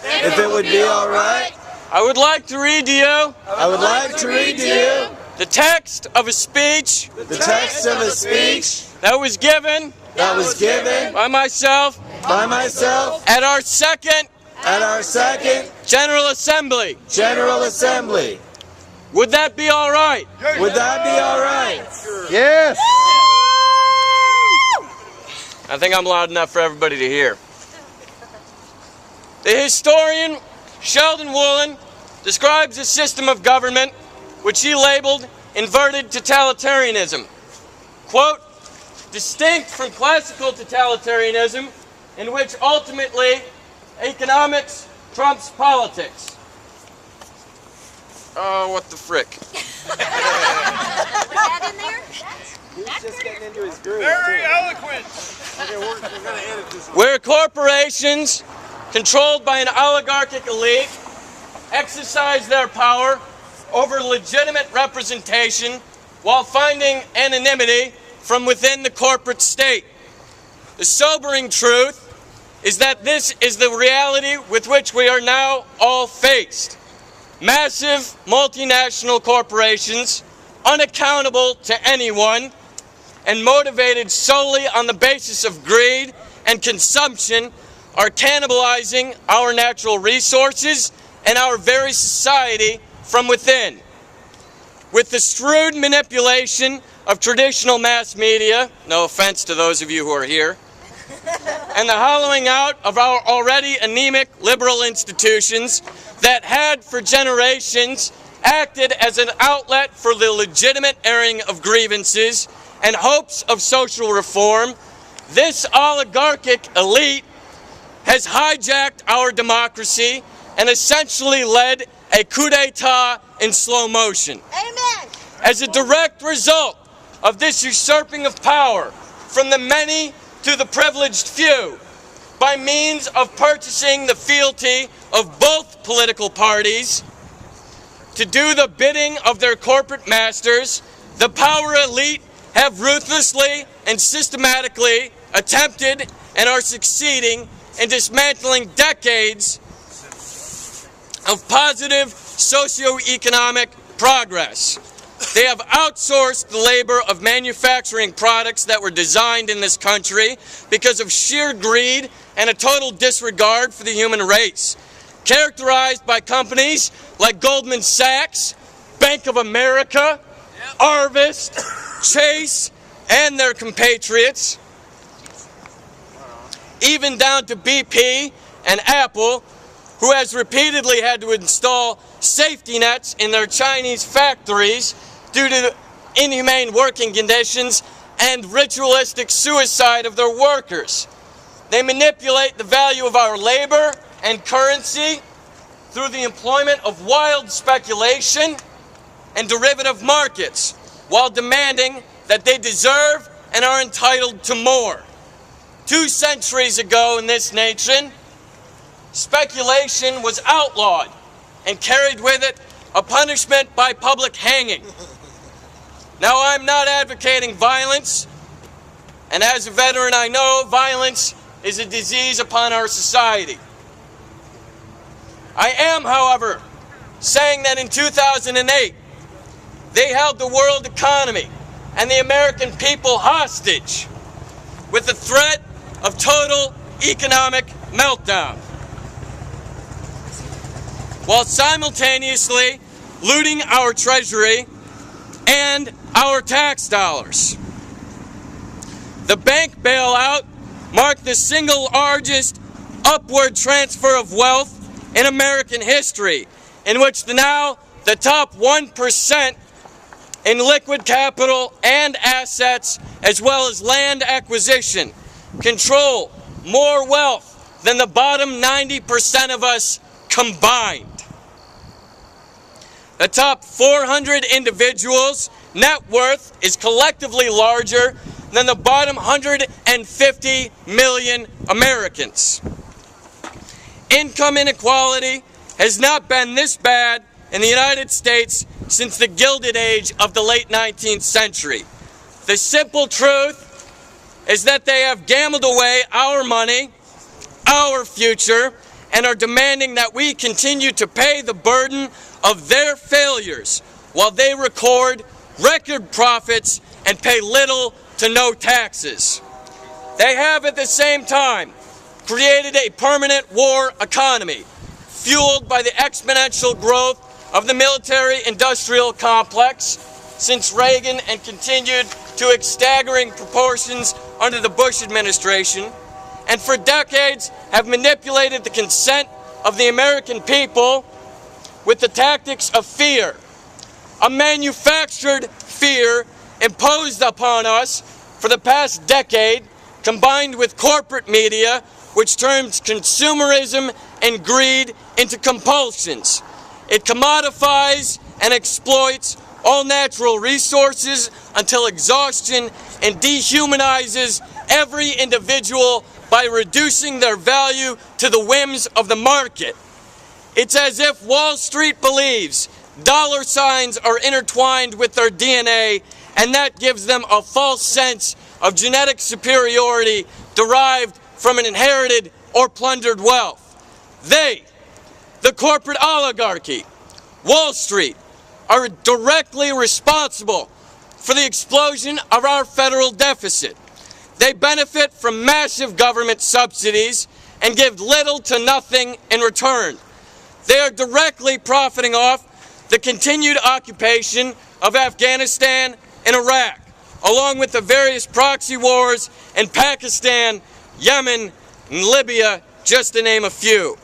if it would be all right, I would like to read to you the text of a speech that was given by myself at our second General Assembly. Would that be all right? Yes. I think I'm loud enough for everybody to hear. The historian Sheldon Woolen describes a system of government which he labeled inverted totalitarianism. Quote, distinct from classical totalitarianism, in which ultimately economics trumps politics. Oh, what the frick. That in there? He's just getting into his groove. Very eloquent. Okay, we're gonna edit this. Where corporations controlled by an oligarchic elite exercise their power over legitimate representation while finding anonymity from within the corporate state. The sobering truth is that this is the reality with which we are now all faced. Massive multinational corporations, unaccountable to anyone, and motivated solely on the basis of greed and consumption, are cannibalizing our natural resources and our very society from within. With the shrewd manipulation of traditional mass media, no offense to those of you who are here, and the hollowing out of our already anemic liberal institutions that had for generations acted as an outlet for the legitimate airing of grievances and hopes of social reform, this oligarchic elite has hijacked our democracy and essentially led a coup d'etat in slow motion. Amen. As a direct result of this usurping of power from the many to the privileged few, by means of purchasing the fealty of both political parties to do the bidding of their corporate masters, the power elite have ruthlessly and systematically attempted and are succeeding in dismantling decades of positive socioeconomic progress. They have outsourced the labor of manufacturing products that were designed in this country because of sheer greed and a total disregard for the human race, characterized by companies like Goldman Sachs, Bank of America, Harvest, Chase, and their compatriots, even down to BP and Apple, who has repeatedly had to install safety nets in their Chinese factories due to inhumane working conditions and ritualistic suicide of their workers. They manipulate the value of our labor and currency through the employment of wild speculation and derivative markets, while demanding that they deserve and are entitled to more. 2 centuries ago in this nation, speculation was outlawed and carried with it a punishment by public hanging. Now, I'm not advocating violence, and as a veteran I know violence is a disease upon our society. I am, however, saying that in 2008, they held the world economy and the American people hostage with the threat of total economic meltdown, while simultaneously looting our treasury and our tax dollars. The bank bailout marked the single largest upward transfer of wealth in American history, in which the top 1% in liquid capital and assets, as well as land acquisition, control more wealth than the bottom 90% of us combined. The top 400 individuals' net worth is collectively larger than the bottom 150 million Americans. Income inequality has not been this bad in the United States since the Gilded Age of the late 19th century. The simple truth is that they have gambled away our money, our future, and are demanding that we continue to pay the burden of their failures while they record record profits and pay little to no taxes. They have at the same time created a permanent war economy fueled by the exponential growth of the military-industrial complex since Reagan and continued to its staggering proportions under the Bush administration, and for decades have manipulated the consent of the American people with the tactics of fear, a manufactured fear imposed upon us for the past decade, combined with corporate media, which turns consumerism and greed into compulsions. It commodifies and exploits all natural resources until exhaustion and dehumanizes every individual by reducing their value to the whims of the market. It's as if Wall Street believes dollar signs are intertwined with their DNA, and that gives them a false sense of genetic superiority derived from an inherited or plundered wealth. They, the corporate oligarchy, Wall Street, are directly responsible for the explosion of our federal deficit. They benefit from massive government subsidies and give little to nothing in return. They are directly profiting off the continued occupation of Afghanistan and Iraq, along with the various proxy wars in Pakistan, Yemen, and Libya, just to name a few.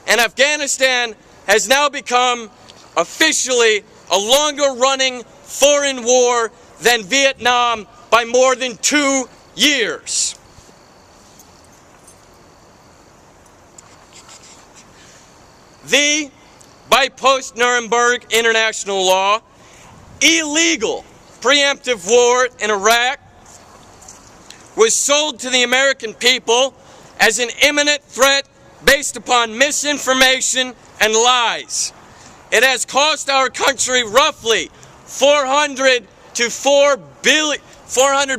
And Afghanistan has now become officially a longer-running foreign war than Vietnam by more than 2 years. The, by post-Nuremberg international law, illegal preemptive war in Iraq was sold to the American people as an imminent threat based upon misinformation and lies. It has cost our country roughly $400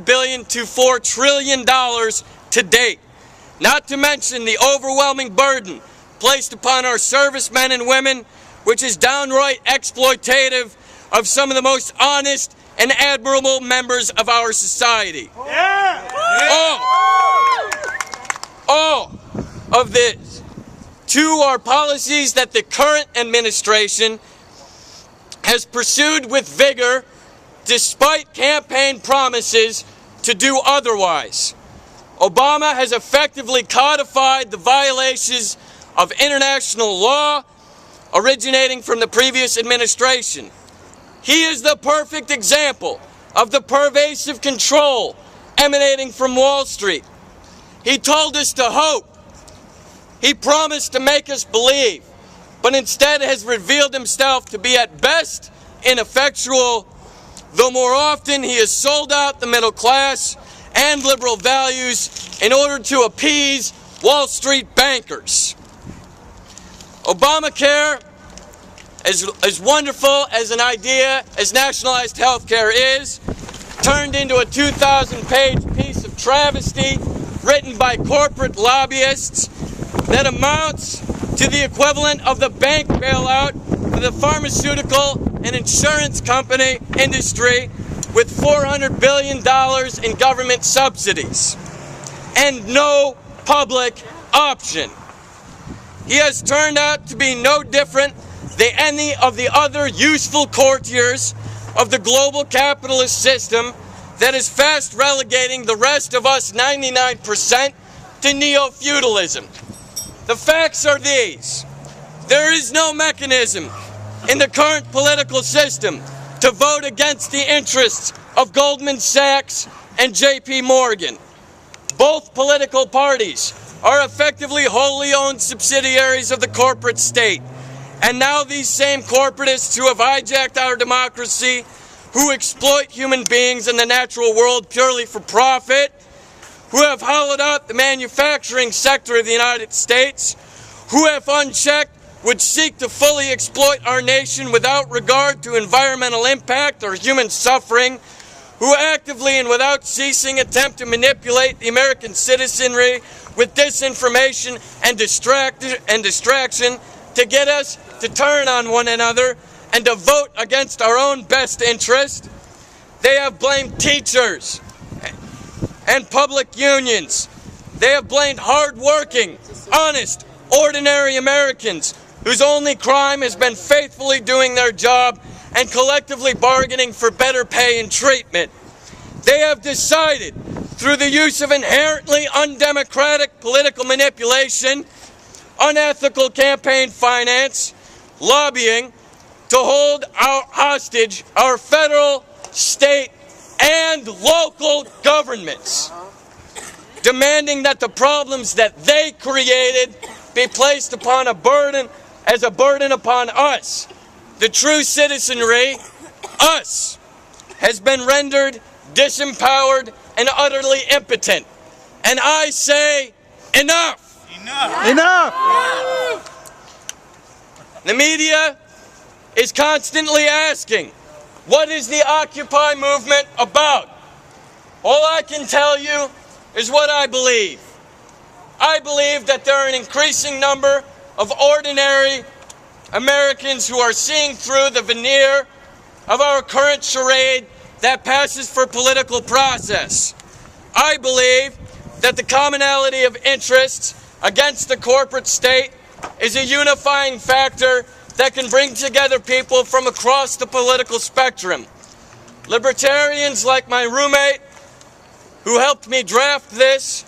billion to $4 trillion to date, not to mention the overwhelming burden placed upon our servicemen and women, which is downright exploitative of some of the most honest and admirable members of our society. Yeah. All of this, two are policies that the current administration has pursued with vigor despite campaign promises to do otherwise. Obama has effectively codified the violations of international law originating from the previous administration. He is the perfect example of the pervasive control emanating from Wall Street. He told us to hope. He promised to make us believe, but instead has revealed himself to be at best ineffectual, though more often he has sold out the middle class and liberal values in order to appease Wall Street bankers. Obamacare, as wonderful as an idea as nationalized health care is, turned into a 2,000-page piece of travesty written by corporate lobbyists that amounts to the equivalent of the bank bailout for the pharmaceutical and insurance company industry with $400 billion in government subsidies and no public option. He has turned out to be no different than any of the other useful courtiers of the global capitalist system that is fast relegating the rest of us 99% to neo-feudalism. The facts are these. There is no mechanism in the current political system to vote against the interests of Goldman Sachs and J.P. Morgan. Both political parties are effectively wholly owned subsidiaries of the corporate state. And now these same corporatists who have hijacked our democracy, who exploit human beings in the natural world purely for profit, who have hollowed out the manufacturing sector of the United States, who, if unchecked, would seek to fully exploit our nation without regard to environmental impact or human suffering, who actively and without ceasing attempt to manipulate the American citizenry with disinformation and distraction to get us to turn on one another and to vote against our own best interest. They have blamed teachers and public unions. They have blamed hard-working, honest, ordinary Americans whose only crime has been faithfully doing their job and collectively bargaining for better pay and treatment. They have decided, through the use of inherently undemocratic political manipulation, unethical campaign finance, lobbying, to hold hostage our federal, state, and local governments, demanding that the problems that they created be placed upon as a burden upon us. The true citizenry, us, has been rendered disempowered and utterly impotent. And I say, enough! Enough! Enough! The media is constantly asking, what is the Occupy movement about? All I can tell you is what I believe. I believe that there are an increasing number of ordinary Americans who are seeing through the veneer of our current charade that passes for political process. I believe that the commonality of interests against the corporate state is a unifying factor that can bring together people from across the political spectrum. Libertarians like my roommate, who helped me draft this,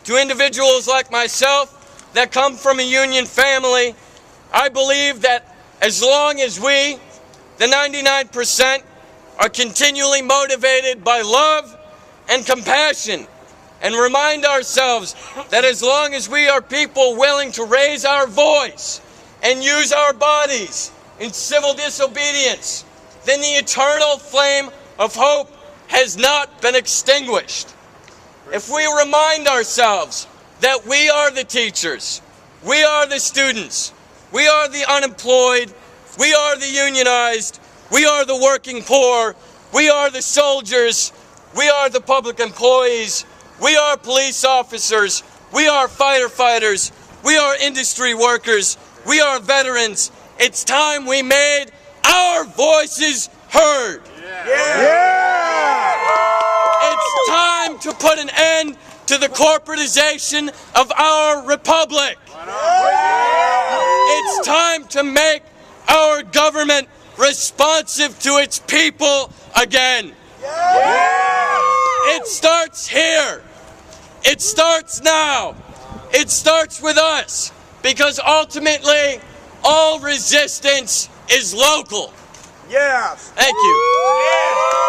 to individuals like myself that come from a union family, I believe that as long as we, the 99%, are continually motivated by love and compassion, and remind ourselves that as long as we are people willing to raise our voice and use our bodies in civil disobedience, then the eternal flame of hope has not been extinguished. If we remind ourselves that we are the teachers, we are the students, we are the unemployed, we are the unionized, we are the working poor, we are the soldiers, we are the public employees, we are police officers, we are firefighters, we are industry workers, we are veterans. It's time we made our voices heard. It's time to put an end to the corporatization of our republic. It's time to make our government responsive to its people again. It starts here. It starts now. It starts with us, because ultimately all resistance is local. Yes. Thank you.